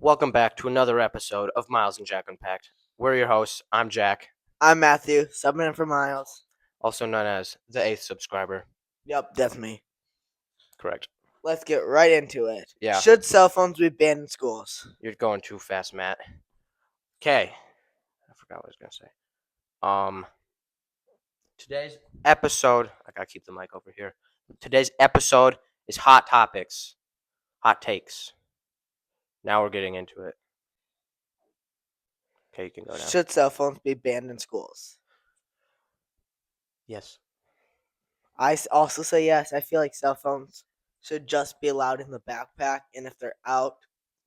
Welcome back to another episode of Miles and Jack Unpacked. We're your hosts. I'm Jack, I'm Matthew, subbing in for Miles. also known as the eighth subscriber. Yep, that's me. Correct. Let's get right into it. Yeah, Should cell phones be banned in schools? you're going too fast, Matt. Okay, I forgot what I was gonna say. Um, today's episode. I gotta keep the mic over here. Today's episode is hot topics, hot takes. Now we're getting into it. Okay, you can go now. Should cell phones be banned in schools? Yes, Also say yes. I feel like cell phones should just be allowed in the backpack, and if they're out,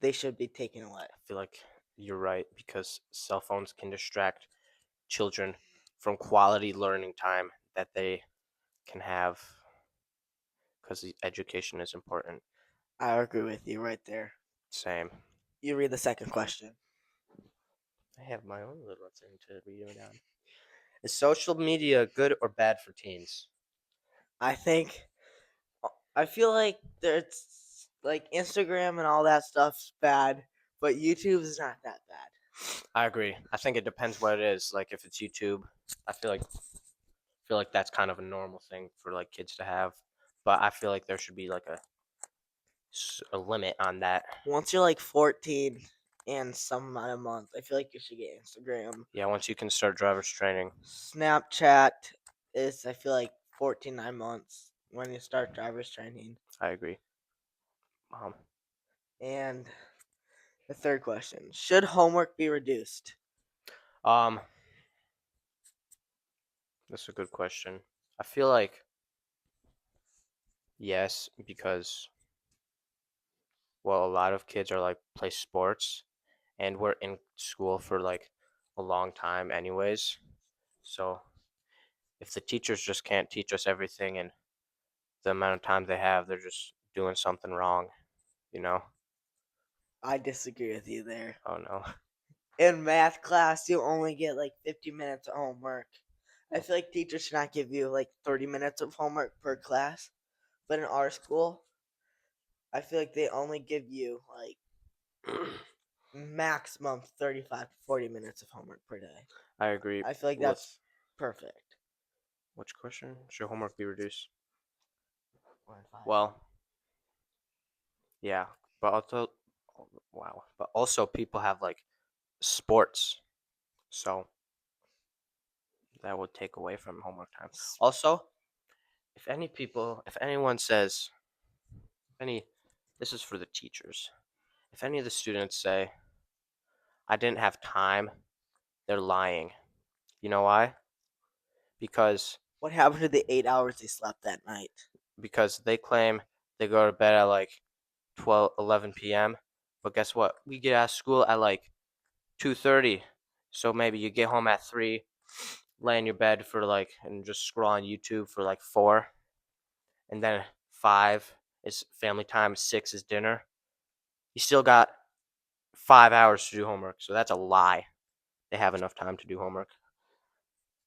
they should be taken away. I feel like you're right because cell phones can distract children from quality learning time that they can have because education is important. I agree with you right there. Same. You read the second question. I have my own little thing to read down. Is social media good or bad for teens? I think I feel like there's like Instagram and all that stuff's bad, but YouTube is not that bad. I agree. I think it depends what it is. Like if it's YouTube, I feel like that's kind of a normal thing for like kids to have. But I feel like there should be like a limit on that. Once you're like 14 and some amount of months, I feel like you should get Instagram. Yeah, once you can start driver's training. Snapchat is, I feel like, 14, 9 months when you start driver's training. I agree. And the third question, should homework be reduced? Um, that's a good question. I feel like yes, because well, a lot of kids are like play sports, and we're in school for like a long time, anyways. So if the teachers just can't teach us everything and the amount of time they have, they're just doing something wrong, you know? I disagree with you there. Oh no. In math class, you only get like 50 minutes of homework. I feel like teachers should not give you like 30 minutes of homework per class. But in our school, I feel like they only give you like maximum 35 to 40 minutes of homework per day. I agree I feel like with that's perfect. which question? Should homework be reduced? 1 5. Well, yeah, but also wow, but also people have like sports, so that would take away from homework time. Also, if anyone says, any, this is for the teachers. If any of the students say, I didn't have time, they're lying. You know why? Because What happened to the 8 hours they slept that night? they claim they go to bed at like 12, 11 p.m. But guess what? We get out of school at like 2:30. So maybe you get home at 3, lay in your bed for like, and just scroll on YouTube for like 4. And then 5 is family time, 6 is dinner. You still got 5 hours to do homework. So that's a lie. They have enough time to do homework.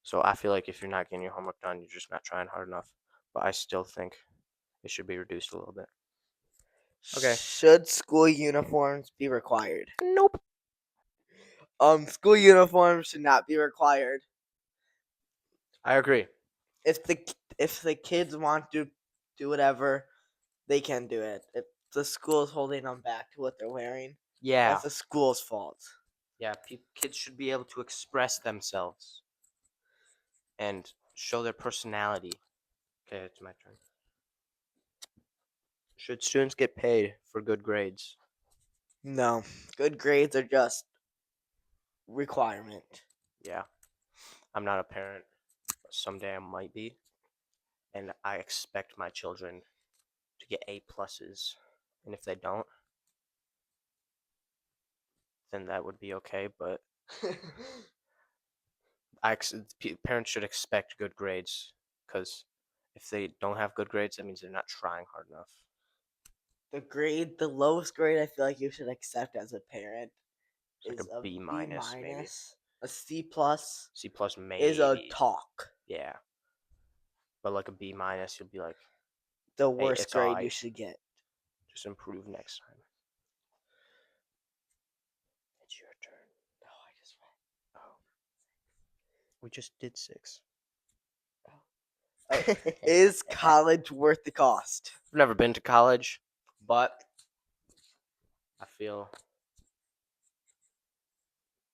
So I feel like if you're not getting your homework done, you're just not trying hard enough. But I still think it should be reduced a little bit. Okay. Should school uniforms be required? Nope. School uniforms should not be required. I agree. If the kids want to do whatever, they can do it. If the school is holding them back to what they're wearing, Yeah. that's the school's fault. Yeah. Kids should be able to express themselves and show their personality. Okay, it's my turn. Should students get paid for good grades? No, good grades are just requirement. Yeah. I'm not a parent, but someday I might be. And I expect my children to get A pluses. And if they don't, then that would be okay. But parents should expect good grades because if they don't have good grades, that means they're not trying hard enough. The lowest grade I feel like you should accept as a parent It's like is a a B B minus, maybe minus. A C plus C plus, is a maybe. talk. Yeah, but like a B minus, you'll be like, The hey, worst it's grade you alright. should get. Just improve next time. It's your turn. No, I just went. Oh. We just did 6. Is college worth the cost? I've never been to college, but I feel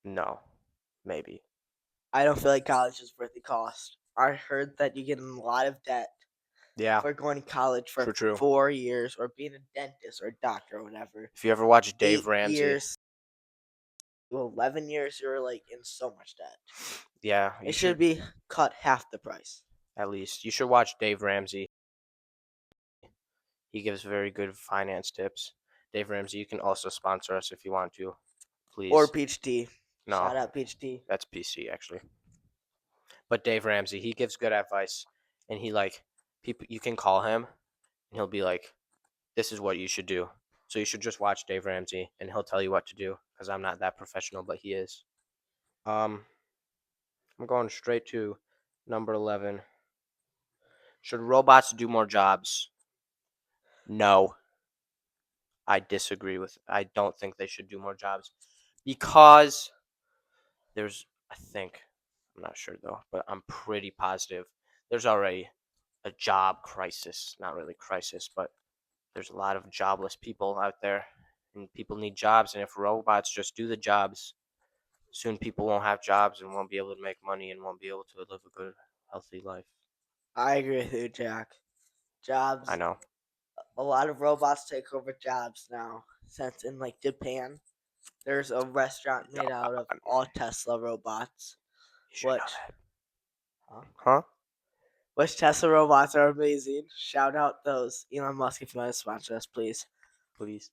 no, maybe. I don't feel like college is worth the cost. I heard that you get in a lot of debt Yeah, for going to college for true. 4 years or being a dentist or a doctor or whatever. If you ever watch Dave 8 Ramsey, years, 11 years, you're like in so much debt. yeah, you It should be cut half the price. at least you should watch Dave Ramsey. He gives very good finance tips. Dave Ramsey, you can also sponsor us if you want to, please. Or Peach Tea. No. Shout out Peach Tea. That's PC actually. But Dave Ramsey, he gives good advice, and he people. You can call him, and he'll be like, "This is what you should do." So you should just watch Dave Ramsey, and he'll tell you what to do. Because I'm not that professional, but he is. I'm going straight to number 11. Should robots do more jobs? No. I disagree with. I don't think they should do more jobs because I think, I'm not sure though, but I'm pretty positive there's already a job crisis. Not really crisis, but there's a lot of jobless people out there, and people need jobs. And if robots just do the jobs, soon people won't have jobs and won't be able to make money and won't be able to live a good, healthy life. I agree with you, Jack. Jobs. I know. A lot of robots take over jobs now. Since in like Japan, there's a restaurant made out of all Tesla robots. You should know Which, that. Huh? which Tesla robots are amazing. Shout out those Elon Musk if you want to sponsor us, please. Please.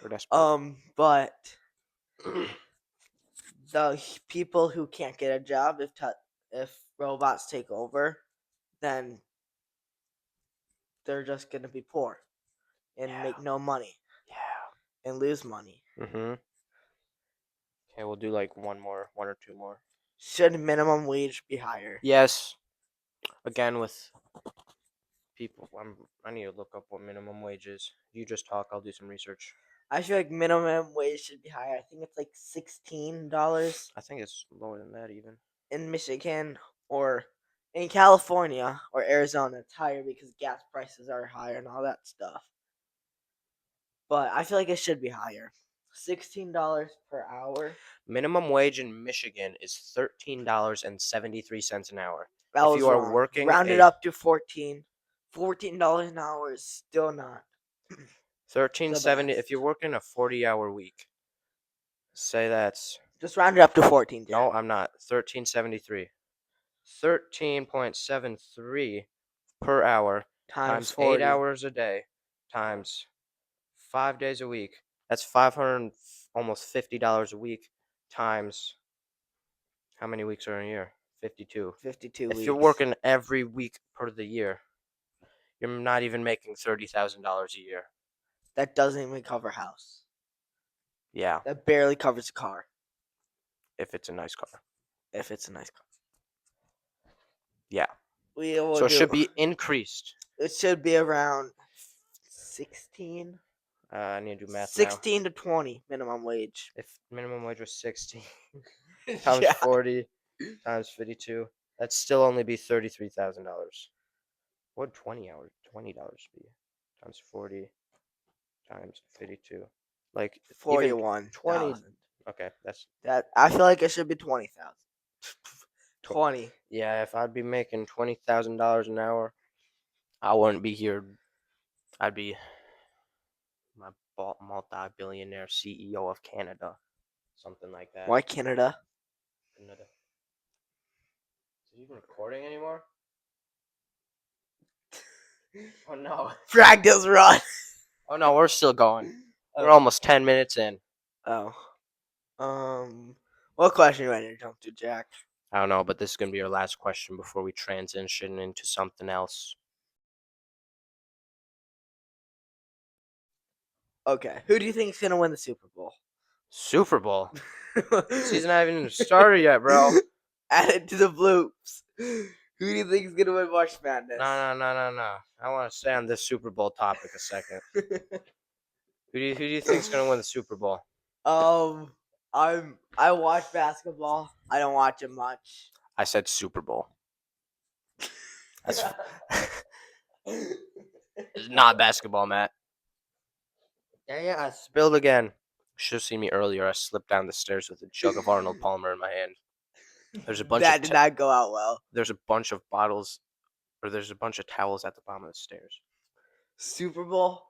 We're desperate. But the people who can't get a job if robots take over, then they're just gonna be poor and Yeah. make no money Yeah. and lose money. Mm-hmm. Okay, we'll do like one or two more. Should minimum wage be higher? Yes. Again, with people, I need to look up what minimum wage is. You just talk. I'll do some research. I feel like minimum wage should be higher. I think it's like $16 I think it's lower than that even. in Michigan or in California or Arizona. It's higher because gas prices are higher and all that stuff. But I feel like it should be higher. $16 per hour. Minimum wage in Michigan is $13.73 an hour. That If was you are wrong. working Rounded up to 14. $14 an hour is still not. $13.70. If best. you're working a 40-hour week, say that's Just round it up to 14. Jack. no, I'm not. 13.73. 13.73 per hour times 8 40. hours a day times 5 days a week. That's 500 almost $50 a week times how many weeks are in a year? 52. 52 If weeks. you're working every week per the year, you're not even making $30,000 a year. That doesn't even cover house. Yeah, That barely covers a car. if it's a nice car. If it's a nice car. Yeah. We will So it do- should be increased. It should be around 16. I need to do math 16 to 20 minimum wage. now. If minimum wage was 16 times Yeah. 40 times 52, that'd still only be $33,000. What would $20 be? Times 40 times 52. Like even 41. 20. Okay, that's That I feel like it should be 20,000. 20. yeah. If I'd be making $20,000 an hour, I wouldn't be here. I'd be my multi-billionaire CEO of Canada, something like that. Why Canada? Canada. Is it even recording anymore? Oh no. Practice run. Oh no, we're still going. We're Oh. almost 10 minutes in. Oh. What question are you ready to jump to, Jack? I don't know, but this is going to be our last question before we transition into something else. Okay. Who do you think is gonna win the Super Bowl? Super Bowl. Season not even started yet, bro. Add it to the bloops. Who do you think is gonna win March Madness? No. I want to stay on this Super Bowl topic a second. Who do you think is going to win the Super Bowl? I watch basketball. I don't watch it much. I said Super Bowl. That's it's not basketball, Matt. Yeah, I spilled again. Should have seen me earlier. I slipped down the stairs with a jug of Arnold Palmer in my hand. There's a bunch That of did not go out well. there's a bunch of bottles, or there's a bunch of towels at the bottom of the stairs. Super Bowl.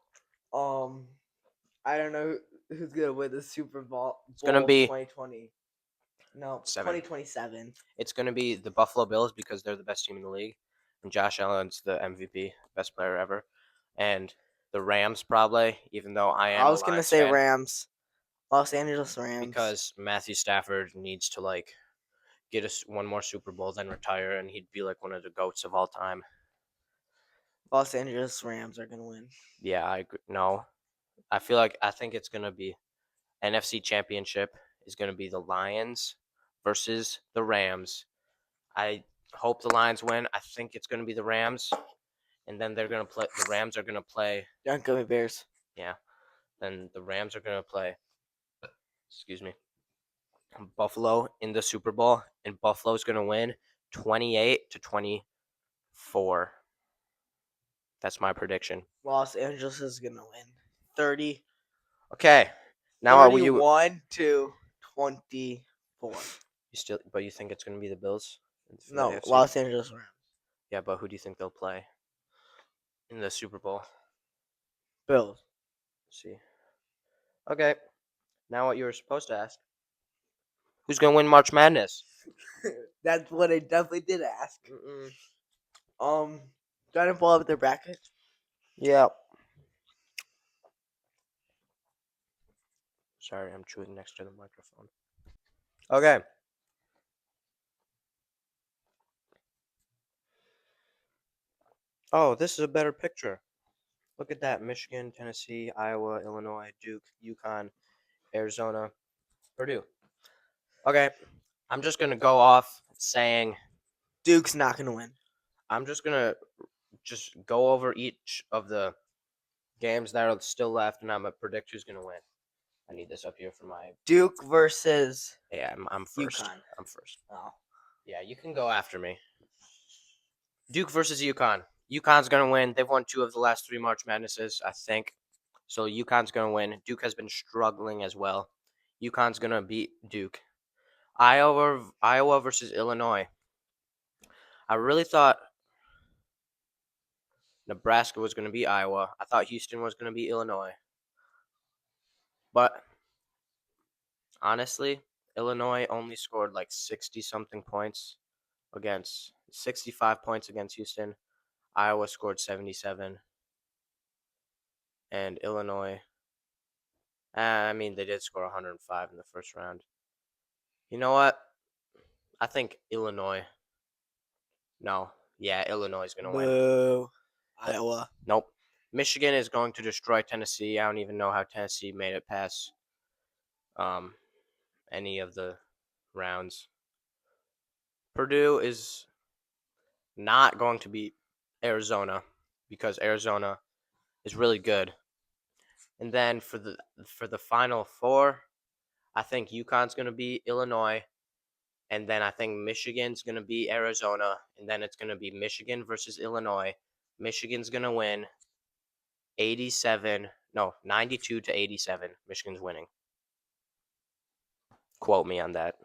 I don't know who's gonna win the Super Bowl. It's gonna be 2020. No, 7. 2027. It's gonna be the Buffalo Bills because they're the best team in the league, and Josh Allen's the MVP, best player ever, and the Rams probably, even though I am I a was gonna Lions say fan, Rams. Los Angeles Rams. because Matthew Stafford needs to get us one more Super Bowl, then retire, and he'd be like one of the goats of all time. Los Angeles Rams are gonna win. Yeah, I agree. No, I think it's gonna be NFC Championship is gonna be the Lions versus the Rams. I hope the Lions win. I think it's gonna be the Rams, and then they're gonna play. The Rams are gonna play. Don't go Bears. Yeah, then the Rams are gonna play. Excuse me. Buffalo in the Super Bowl, and Buffalo's gonna win 28-24. That's my prediction. Los Angeles is gonna win 30. Okay. Now are you 31 to 24. but you think it's gonna be the Bills? For the No, AFC? Los Angeles Rams. Yeah, but who do you think they'll play in the Super Bowl? Bills. Let's see. Okay. Now what you were supposed to ask. Who's gonna win March Madness? That's what I definitely did ask. Trying to pull up their bracket. Yeah. Sorry, I'm chewing next to the microphone. Okay. Oh, this is a better picture. Look at that. Michigan, Tennessee, Iowa, Illinois, Duke, UConn, Arizona, Purdue. Okay. I'm just going to go off saying Duke's not gonna win. I'm just going to go over each of the games that are still left, and I'm going to predict who's going to win. I need this up here for my... Duke versus Yeah, I'm first. UConn. I'm first. Oh. Yeah, you can go after me. Duke versus UConn. UConn's going to win. They've won 2 of the last 3 March Madnesses, I think. So UConn's going to win. Duke has been struggling as well. UConn's going to beat Duke. Iowa versus Illinois. I really thought Nebraska was going to beat Iowa. I thought Houston was going to beat Illinois. But honestly, Illinois only scored like 60-something points against 65 points against Houston. Iowa scored 77. And Illinois, they did score 105 in the first round. You know what? I think Illinois. No. Yeah, Illinois is going to win. Boo. Iowa. Nope. Michigan is going to destroy Tennessee. I don't even know how Tennessee made it past any of the rounds. Purdue is not going to beat Arizona because Arizona is really good. And then for the final 4, I think UConn's going to beat Illinois. And then I think Michigan's going to beat Arizona. And then it's going to be Michigan versus Illinois. Michigan's going to win 92 to 87. Michigan's winning. Quote me on that.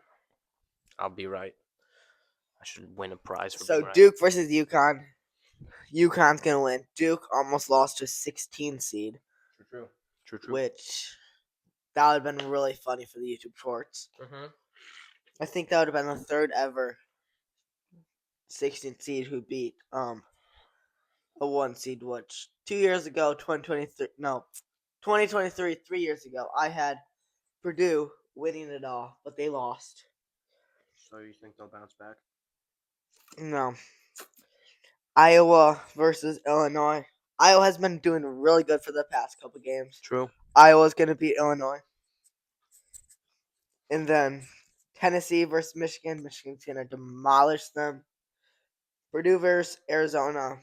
I'll be right. I should win a prize for being So right. Duke versus UConn. UConn's gonna win. Duke almost lost to 16 seed. True. Which that would have been really funny for the YouTube shorts. Mm-hmm. I think that would have been the third ever 16 seed who beat a 1 seed, which 2 years ago, 2023, 3 years ago, I had Purdue winning it all, but they lost. So you think they'll bounce back? No. Iowa versus Illinois. Iowa has been doing really good for the past couple games. True. Iowa's going to beat Illinois. And then Tennessee versus Michigan. Michigan's going to demolish them. Purdue versus Arizona.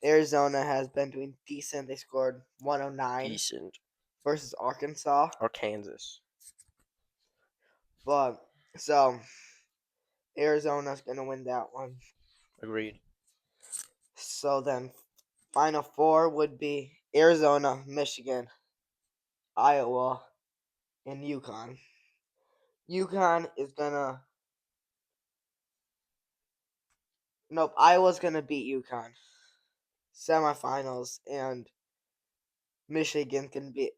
Arizona has been doing decent. They scored 109. Decent. versus Arkansas. or Kansas. But so Arizona's gonna win that one. Agreed. So then Final Four would be Arizona, Michigan, Iowa, and UConn. UConn is gonna Nope, Iowa's gonna beat UConn. Semifinals, and Michigan can beat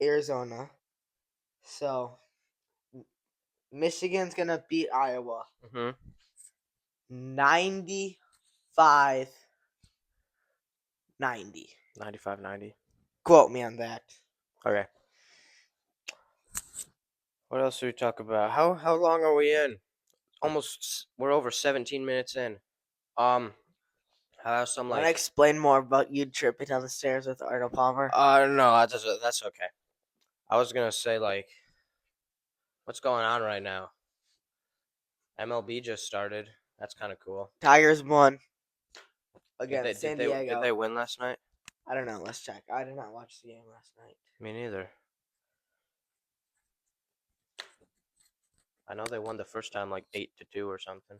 Arizona. So Michigan's gonna beat Iowa Mm-hmm. 95-90. 95-90. Quote me on that. Okay. What else do we talk about? How long are we in? We're over 17 minutes in. I have some Want to explain more about you tripping down the stairs with Arnold Palmer? no, that's okay. I was gonna say what's going on right now? MLB just started. That's kind of cool. Tigers won Did against they, San did they Diego. did they win last night? I don't know. Let's check. I did not watch the game last night. Me neither. I know they won the first time 8-2 or something.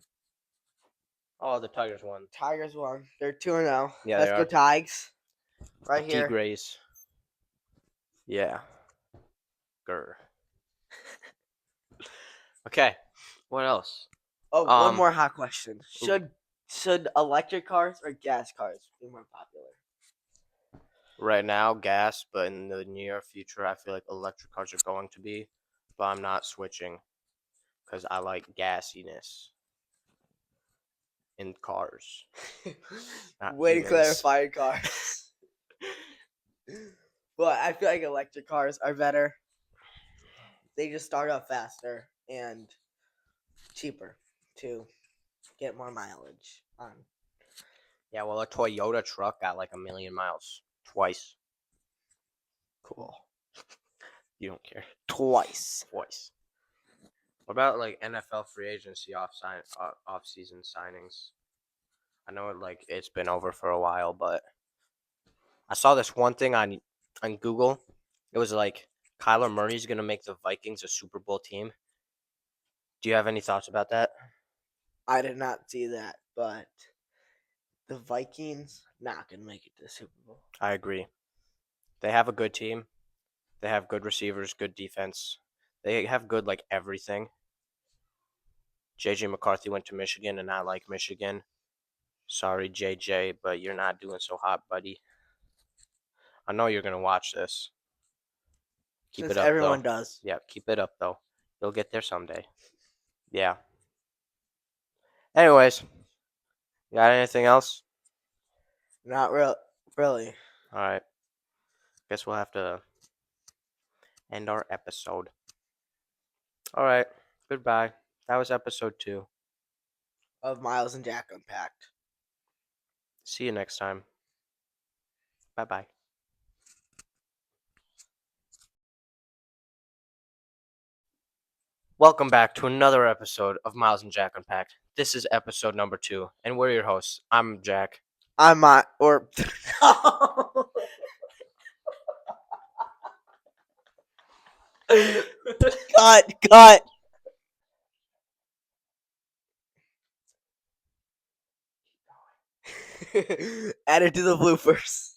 Oh, the Tigers won. Tigers won. They're 2-0. Yeah, Let's they go are. Tigers. Right D here. Grays. Yeah. Grr. Okay. What else? Oh, one Um, more hot question. Should electric cars or gas cars be more popular? Right now, gas, but in the near future, I feel like electric cars are going to be. But I'm not switching because I like gassiness in cars. Not Way to humans. clarify your cars. But I feel like electric cars are better. They just start up faster and cheaper to get more mileage on. Yeah, well, a Toyota truck got 1,000,000 miles twice. Cool. You don't care. Twice. Twice. What about NFL free agency off season signings? I know it's been over for a while, but I saw this one thing on Google. It was Kyler Murray's gonna make the Vikings a Super Bowl team. Do you have any thoughts about that? I did not see that, but the Vikings not gonna make it to the Super Bowl. I agree. They have a good team. They have good receivers, good defense. They have good everything. JJ McCarthy went to Michigan, and I like Michigan. Sorry, JJ, but you're not doing so hot, buddy. I know you're gonna watch this. Keep Since it up, everyone though. does. Yeah, keep it up, though. You'll get there someday. Yeah. Anyways, you got anything else? Not really. All right. Guess we'll have to end our episode. All right. Goodbye. That was episode 2. Of Miles and Jack Unpacked. See you next time. Bye-bye. Welcome back to another episode of Miles and Jack Unpacked. This is episode number 2, and we're your hosts. I'm Jack. I'm not, or cut. Add it to the bloopers.